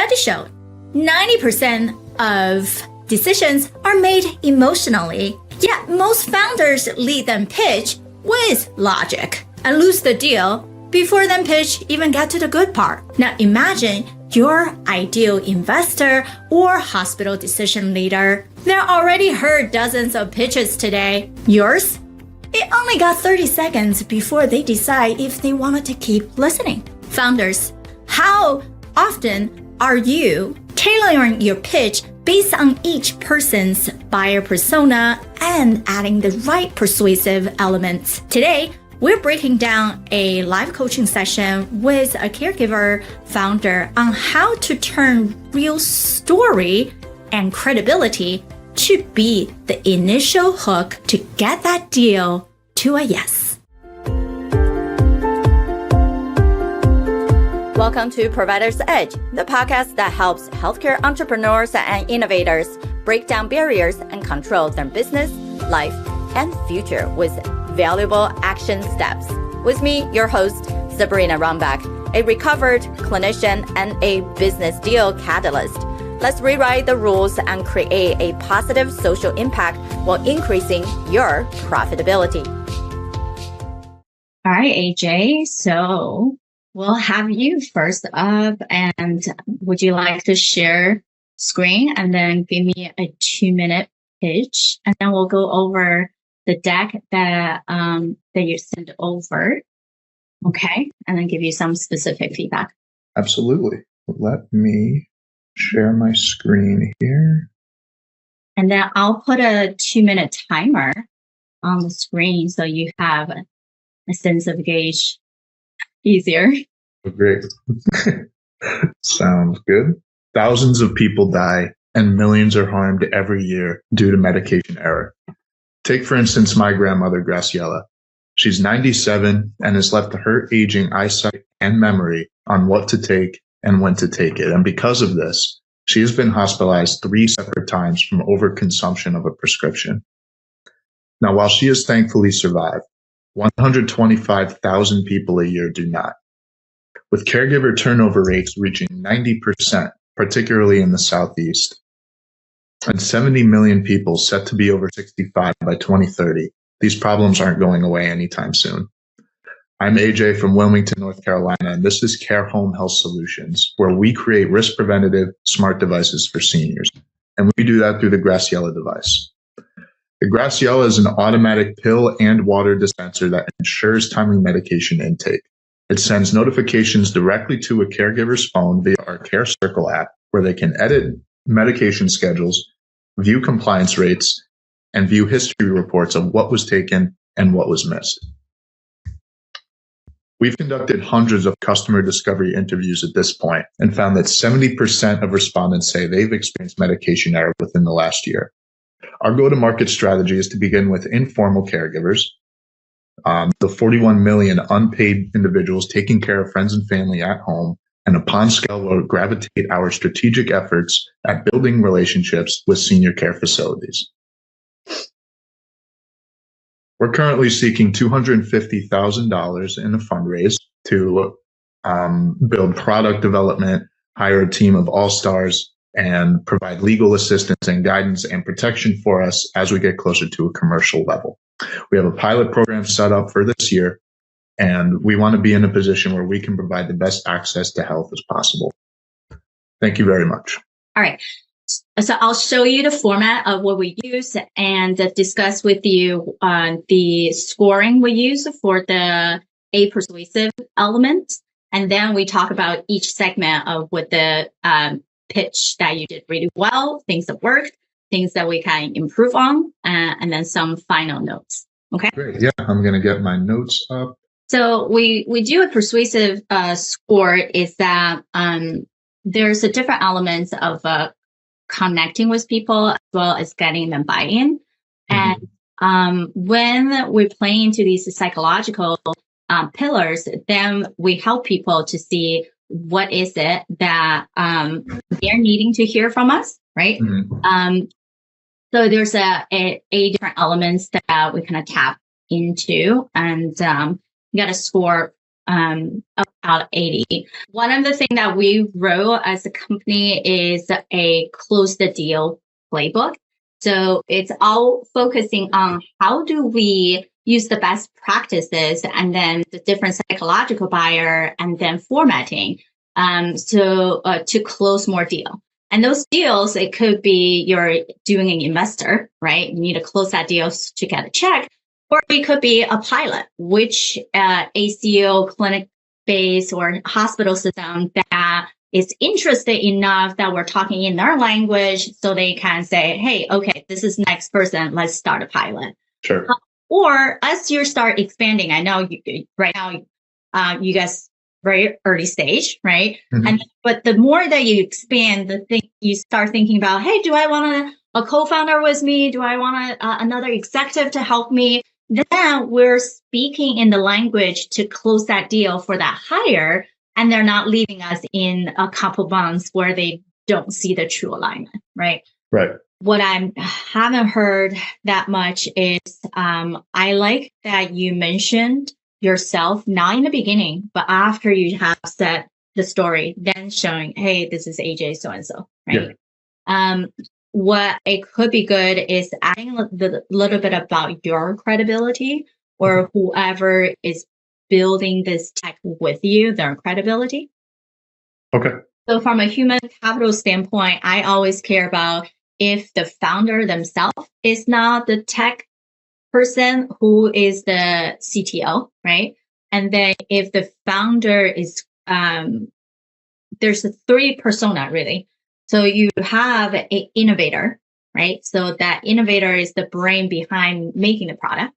Study showed 90% of decisions are made emotionally, yet most founders lead them pitch with logic and lose the deal before then pitch even get to the good part. Now imagine your ideal investor or hospital decision leader. They already heard dozens of pitches today. Yours? It only got 30 seconds before they decide if they wanted to keep listening. Founders, how often are you tailoring your pitch based on each person's buyer persona and adding the right persuasive elements? Today, we're breaking down a live coaching session with a caregiver founder on how to turn real story and credibility to be the initial hook to get that deal to a yes. Welcome to Provider's Edge, the podcast that helps healthcare entrepreneurs and innovators break down barriers and control their business, life, and future with valuable action steps. With me, your host, Sabrina Runbeck, a recovered clinician and a business deal catalyst. Let's rewrite the rules and create a positive social impact while increasing your profitability. All right, AJ. So we'll have you first up, and would you like to share screen and then give me a 2-minute pitch, and then we'll go over the deck that you sent over, okay, and then give you some specific feedback. Absolutely. Let me share my screen here, and then I'll put a 2-minute timer on the screen so you have a sense of gauge easier. Great. Sounds good. Thousands of people die and millions are harmed every year due to medication error. Take, for instance, my grandmother, Graciela. She's 97 and has left her aging eyesight and memory on what to take and when to take it. And because of this, she has been hospitalized 3 separate times from overconsumption of a prescription. Now, while she has thankfully survived, 125,000 people a year do not, with caregiver turnover rates reaching 90%, particularly in the Southeast, and 70 million people set to be over 65 by 2030. These problems aren't going away anytime soon. I'm AJ from Wilmington, North Carolina, and this is Care Home Health Solutions, where we create risk-preventative smart devices for seniors. And we do that through the Graciela device. The Graciela is an automatic pill and water dispenser that ensures timely medication intake. It sends notifications directly to a caregiver's phone via our Care Circle app, where they can edit medication schedules, view compliance rates, and view history reports of what was taken and what was missed. We've conducted hundreds of customer discovery interviews at this point and found that 70% of respondents say they've experienced medication error within the last year. Our go-to-market strategy is to begin with informal caregivers, the 41 million unpaid individuals taking care of friends and family at home, and upon scale will gravitate our strategic efforts at building relationships with senior care facilities. We're currently seeking $250,000 in a fundraise to build product development, hire a team of all-stars, and provide legal assistance and guidance and protection for us as we get closer to a commercial level. We have a pilot program set up for this year, and we want to be in a position where we can provide the best access to health as possible. Thank you very much. All right. So I'll show you the format of what we use and discuss with you the scoring we use for the A persuasive element. And then we talk about each segment of what the pitch that you did really well, things that worked, things that we can improve on, and then some final notes. Okay. Great. Yeah, I'm going to get my notes up. So we do a persuasive score is that there's a different elements of connecting with people as well as getting them buy-in. Mm-hmm. And when we play into these psychological pillars, then we help people to see what is it that they're needing to hear from us, right? Mm-hmm. So there's a different elements that we kind of tap into, and you got to score out of 80. One of the things that we wrote as a company is a close the deal playbook. So it's all focusing on how do we use the best practices and then the different psychological buyer and then formatting to close more deal. And those deals, it could be you're doing an investor, right? You need to close that deal to get a check. Or it could be a pilot, which ACO, clinic-based or hospital system that is interested enough that we're talking in their language so they can say, hey, okay, this is next person. Let's start a pilot. Sure. Or as you start expanding, I know right now you guys very early stage, right? Mm-hmm. But the more that you expand, you start thinking about, hey, do I want a co-founder with me? Do I want another executive to help me? Then we're speaking in the language to close that deal for that hire, and they're not leaving us in a couple months where they don't see the true alignment, right? Right. What I haven't heard that much is I like that you mentioned yourself, not in the beginning, but after you have said the story, then showing, hey, this is AJ so-and-so, right? Yeah. What it could be good is adding a little bit about your credibility or whoever is building this tech with you, their credibility. Okay. So from a human capital standpoint, I always care about if the founder themselves is not the tech person, who is the CTO, right? And then if the founder is, there's 3 persona really. So you have an innovator, right? So that innovator is the brain behind making the product.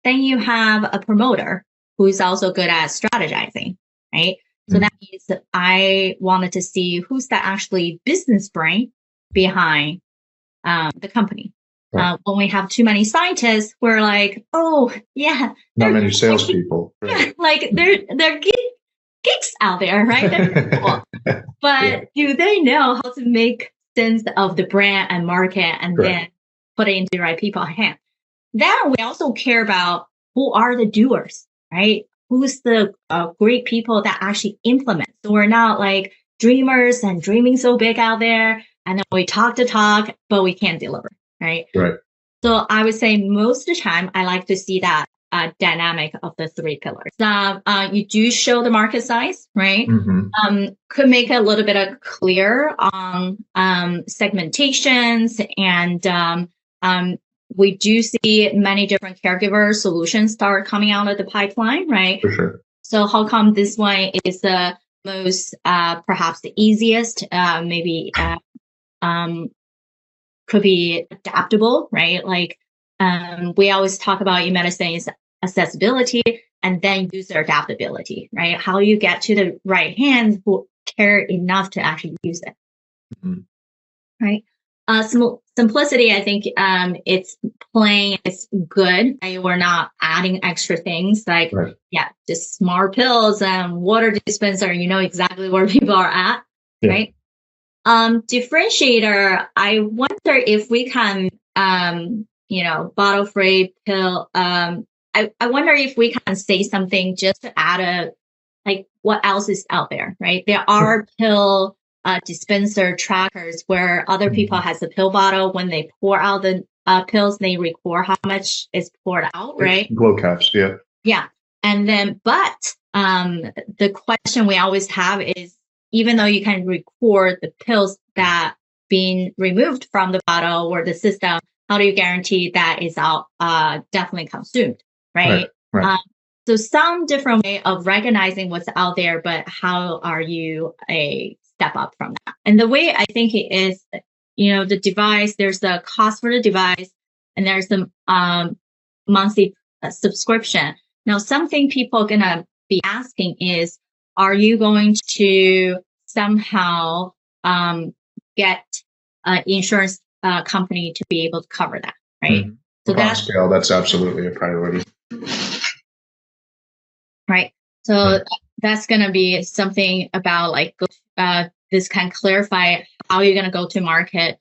Then you have a promoter who is also good at strategizing, right? So that means that I wanted to see who's the actually business brain behind the company. Right. When we have too many scientists, we're like, oh yeah, not many salespeople. Right? Yeah, like they're geeks out there, right? They're cool. But do they know how to make sense of the brand and market and then put it into the right people's hands? Then we also care about who are the doers, right? Who's the great people that actually implement. So we're not like dreamers and dreaming so big out there. And then we talk the talk, but we can't deliver, right? Right. So I would say most of the time, I like to see that dynamic of the 3 pillars. You do show the market size, right? Mm-hmm. Could make it a little bit clear on segmentations, and we do see many different caregiver solutions start coming out of the pipeline, right? For sure. So how come this one is the most, perhaps the easiest, maybe could be adaptable, right? Like we always talk about in medicine is accessibility and then user adaptability, right? How you get to the right hands who care enough to actually use it, right? Simplicity, I think it's plain, it's good. We're not adding extra things like, just smart pills and water dispenser. You know exactly where people are at, right? Differentiator, I wonder if we can, bottle-free pill. I wonder if we can say something just to add what else is out there, right? There are pill dispenser trackers where other people has a pill bottle. When they pour out the pills, they record how much is poured out, right? Glow caps, yeah. Yeah. And then, but the question we always have is, even though you can record the pills that being removed from the bottle or the system, how do you guarantee that is all definitely consumed, right? Right. So some different way of recognizing what's out there, but how are you a step up from that? And the way I think it is, the device, there's the cost for the device and there's the monthly subscription. Now, something people are going to be asking is, are you going to somehow get an insurance company to be able to cover that, right? Mm-hmm. So that's absolutely a priority. Right. So that's going to be something about this can clarify how you're going to go to market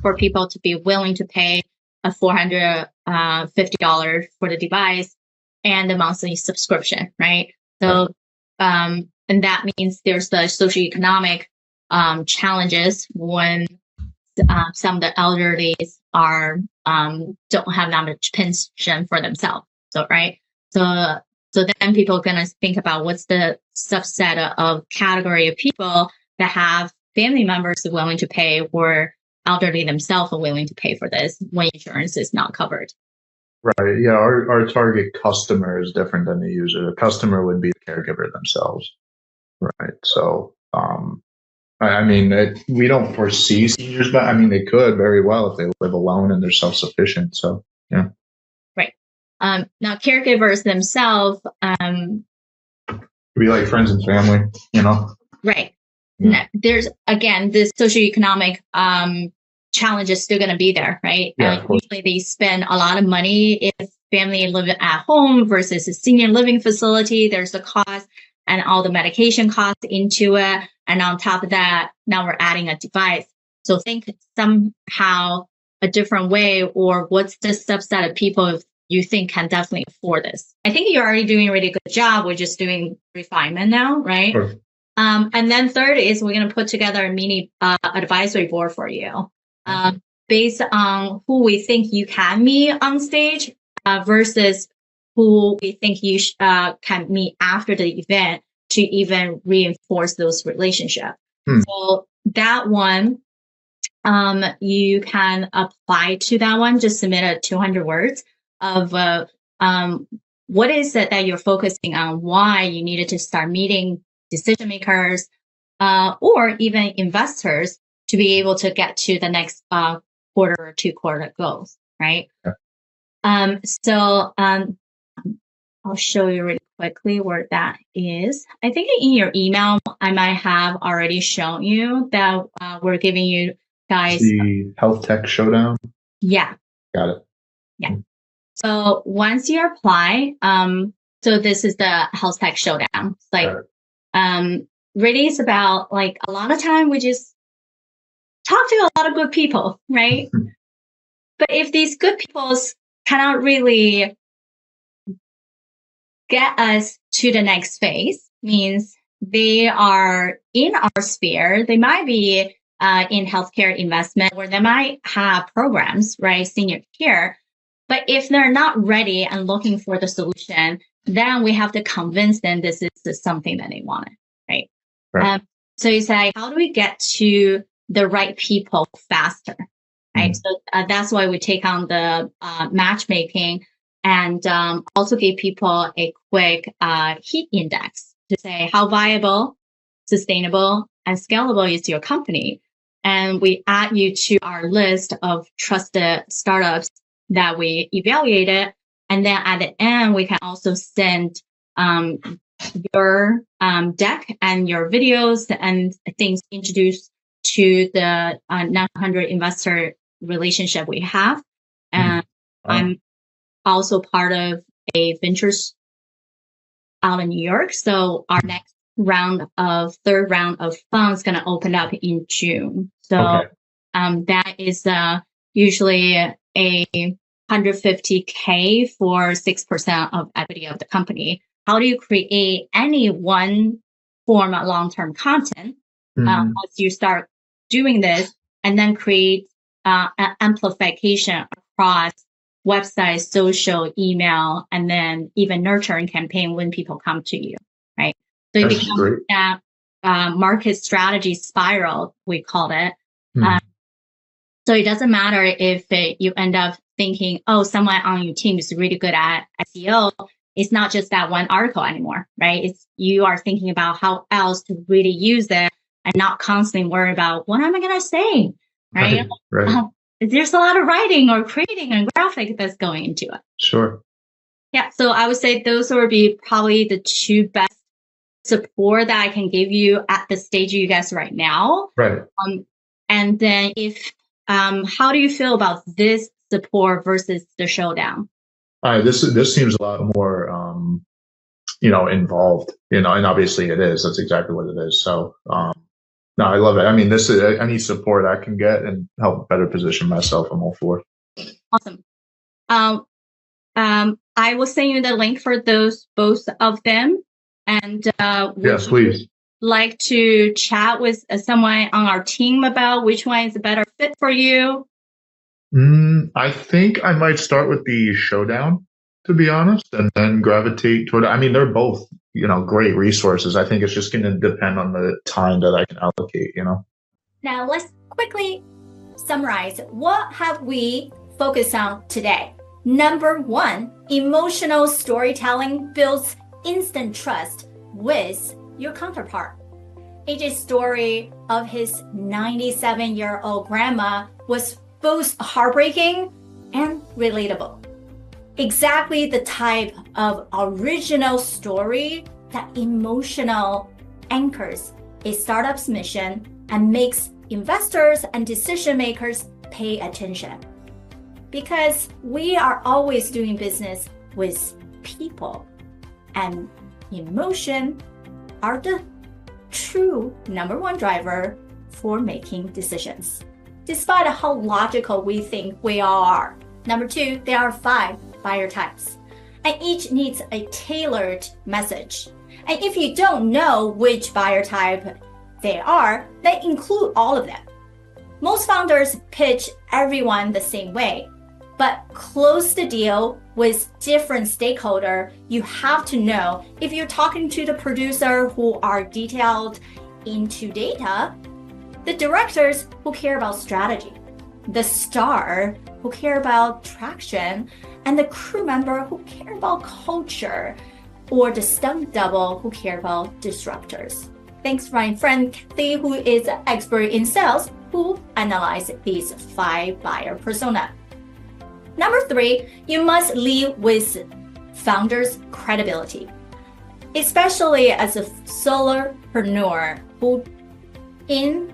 for people to be willing to pay a $450 for the device and the monthly subscription, right? So and that means there's the socioeconomic challenges when some of the elderly are don't have that much pension for themselves. So right, so then people are gonna think about what's the subset of category of people that have family members willing to pay, or elderly themselves are willing to pay for this when insurance is not covered. Right. Yeah. Our target customer is different than the user. The customer would be the caregiver themselves. Right. So, I mean, we don't foresee seniors, but I mean, they could very well if they live alone and they're self-sufficient. So, yeah. Right. Now, caregivers themselves, We like friends and family, right. Yeah. Now, there's, again, this socioeconomic challenge is still going to be there, right? Yeah, usually they spend a lot of money if family live at home versus a senior living facility. There's the cost and all the medication costs into it. And on top of that, now we're adding a device. So think somehow a different way, or what's the subset of people you think can definitely afford this? I think you're already doing a really good job. We're just doing refinement now, right? Sure. And then third is we're going to put together a mini advisory board for you. Based on who we think you can meet on stage versus who we think you can meet after the event to even reinforce those relationships. So that one, you can apply to that one. Just submit a 200 words of what is it that you're focusing on, why you needed to start meeting decision makers or even investors to be able to get to the next quarter or 2 quarter goals, right? Yeah. So I'll show you really quickly where that is. I think in your email, I might have already shown you that we're giving you guys the healthtech showdown. Yeah. Got it. Yeah. So once you apply, so this is the healthtech showdown. It's like, really it's about like a lot of time we just talk to a lot of good people, right? But if these good people cannot really get us to the next phase, means they are in our sphere, they might be in healthcare investment, or they might have programs, right? Senior care. But if they're not ready and looking for the solution, then we have to convince them this is something that they wanted, right? So you say, how do we get to the right people faster, right? So that's why we take on the matchmaking and also give people a quick heat index to say how viable, sustainable, and scalable is your company. And we add you to our list of trusted startups that we evaluated. And then at the end, we can also send your deck and your videos and things introduced to the 900 investor relationship we have. And I'm also part of a ventures out in New York. So our next third round of funds going to open up in June. So that is usually a $150K for 6% of equity of the company. How do you create any one form of long-term content as you start doing this, and then create an amplification across website, social, email, and then even nurturing campaign when people come to you, right? So it becomes that market strategy spiral, we call it. So it doesn't matter if you end up thinking, oh, someone on your team is really good at SEO. It's not just that one article anymore, right? You are thinking about how else to really use it and not constantly worry about what am I going to say, right? There's a lot of writing or creating and graphic that's going into it. Sure. Yeah. So I would say those would be probably the 2 best support that I can give you at the stage you guys right now. Right. And then how do you feel about this support versus the showdown? This seems a lot more, involved, and obviously it is. That's exactly what it is. So, no, I love it. I mean, this is any support I can get and help better position myself. I'm all for. Awesome. I will send you the link for both of them. And Yes, please. like to chat with someone on our team about which one is a better fit for you? I think I might start with the showdown, to be honest, and then gravitate toward. I mean, they're both, great resources. I think it's just going to depend on the time that I can allocate. Now let's quickly summarize what have we focused on today. Number one, emotional storytelling builds instant trust with your counterpart. AJ's story of his 97-year-old grandma was both heartbreaking and relatable. Exactly the type of original story that emotional anchors a startup's mission and makes investors and decision makers pay attention. Because we are always doing business with people, and emotion are the true number one driver for making decisions, despite how logical we think we all are. Number two, there are 5 buyer types, and each needs a tailored message. And if you don't know which buyer type they are, then include all of them. Most founders pitch everyone the same way, but close the deal with different stakeholders. You have to know if you're talking to the producer who are detailed into data, the directors who care about strategy, the star who care about traction, and the crew member who care about culture, or the stunt double who care about disruptors. Thanks to my friend Kathy, who is an expert in sales, who analyzed these 5 buyer persona. Number 3, you must lead with founders' credibility, especially as a solopreneur who in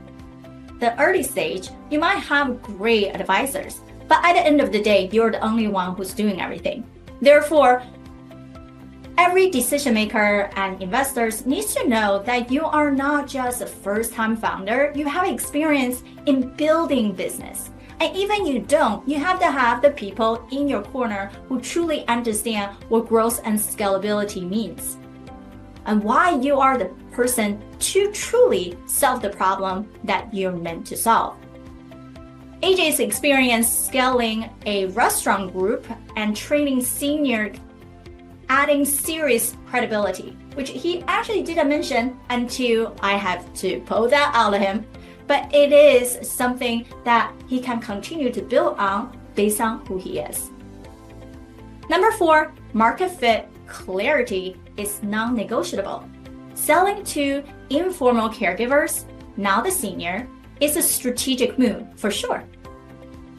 the early stage, you might have great advisors, but at the end of the day, you're the only one who's doing everything. Therefore, every decision maker and investors needs to know that you are not just a first-time founder, you have experience in building business. And even you don't, you have to have the people in your corner who truly understand what growth and scalability means, and why you are the person to truly solve the problem that you're meant to solve. AJ's experience scaling a restaurant group and training senior, adding serious credibility, which he actually didn't mention until I have to pull that out of him. But it is something that he can continue to build on based on who he is. Number 4, market fit clarity is non-negotiable. Selling to informal caregivers, now the senior, is a strategic move for sure.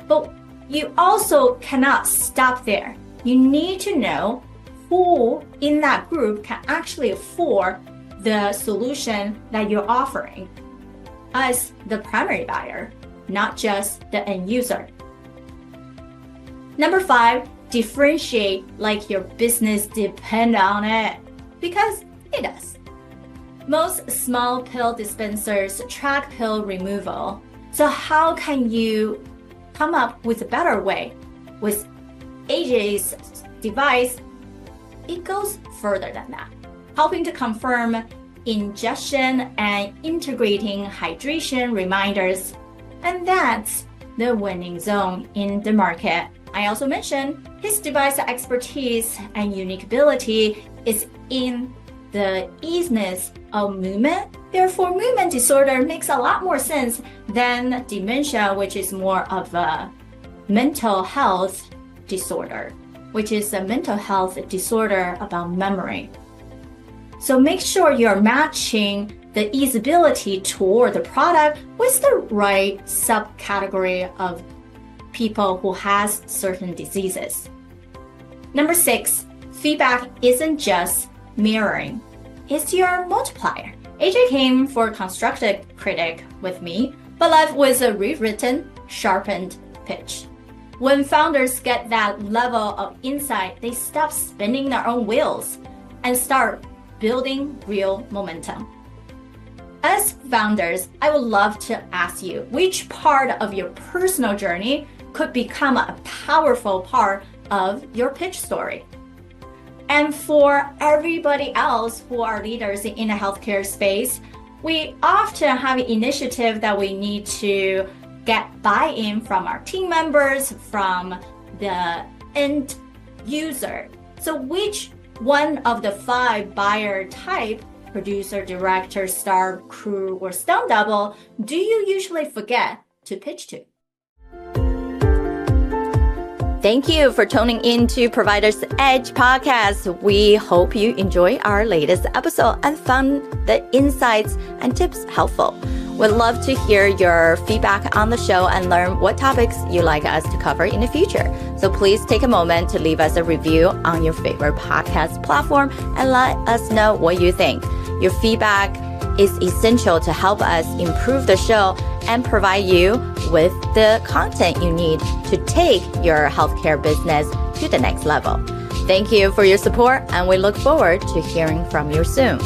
But you also cannot stop there. You need to know who in that group can actually afford the solution that you're offering as the primary buyer, not just the end user. Number 5, differentiate like your business depends on it, because it does. Most small pill dispensers track pill removal. So how can you come up with a better way? With AJ's device, it goes further than that, helping to confirm ingestion and integrating hydration reminders. And that's the winning zone in the market. I also mentioned his device expertise and unique ability is in the easiness of movement. Therefore, movement disorder makes a lot more sense than dementia, which is more of a mental health disorder, which is a mental health disorder about memory. So make sure you're matching the easeability toward the product with the right subcategory of people who has certain diseases. Number 6, feedback isn't just mirroring. It's your multiplier. AJ came for constructive critic with me, but left with a rewritten, sharpened pitch. When founders get that level of insight, they stop spinning their own wheels and start building real momentum. As founders, I would love to ask you which part of your personal journey could become a powerful part of your pitch story. And for everybody else who are leaders in the healthcare space, we often have an initiative that we need to get buy-in from our team members, from the end user. So which one of the 5 buyer type, producer, director, star, crew, or stunt double, do you usually forget to pitch to? Thank you for tuning in to Provider's Edge podcast. We hope you enjoy our latest episode and found the insights and tips helpful. We'd love to hear your feedback on the show and learn what topics you'd like us to cover in the future. So please take a moment to leave us a review on your favorite podcast platform and let us know what you think. Your feedback is essential to help us improve the show and provide you with the content you need to take your healthcare business to the next level. Thank you for your support, and we look forward to hearing from you soon.